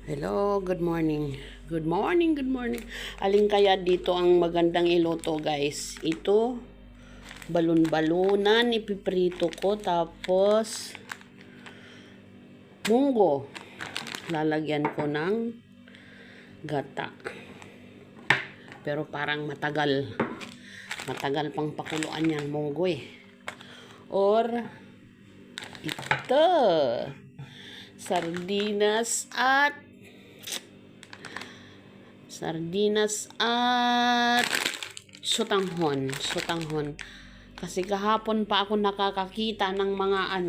Hello, good morning. Good morning, good morning. Alin kaya dito ang magandang iluto, guys? Ito, balon-balunan, ipiprito ko, tapos munggo. Lalagyan ko ng gata. Pero parang matagal. Matagal pang pakuluan yan, munggo eh. Or, ito, sardinas at sutanghon. Kasi kahapon pa ako nakakakita ng mga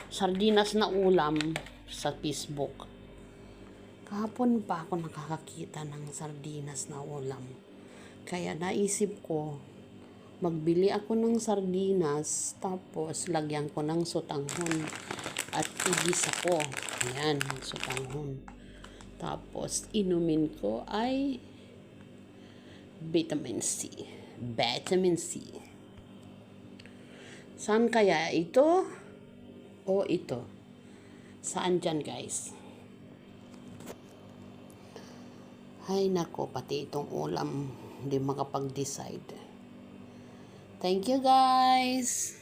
sardinas na ulam sa Facebook. Kahapon pa ako nakakakita ng sardinas na ulam. Kaya naisip ko, magbili ako ng sardinas, tapos lagyan ko ng sutanghon at igisa ko. Ayan, sutanghon. Tapos, inumin ko ay vitamin C. Vitamin C. Saan kaya ito? O ito? Saan dyan, guys? Ay, nako, pati itong ulam, hindi makapag-decide. Thank you, guys!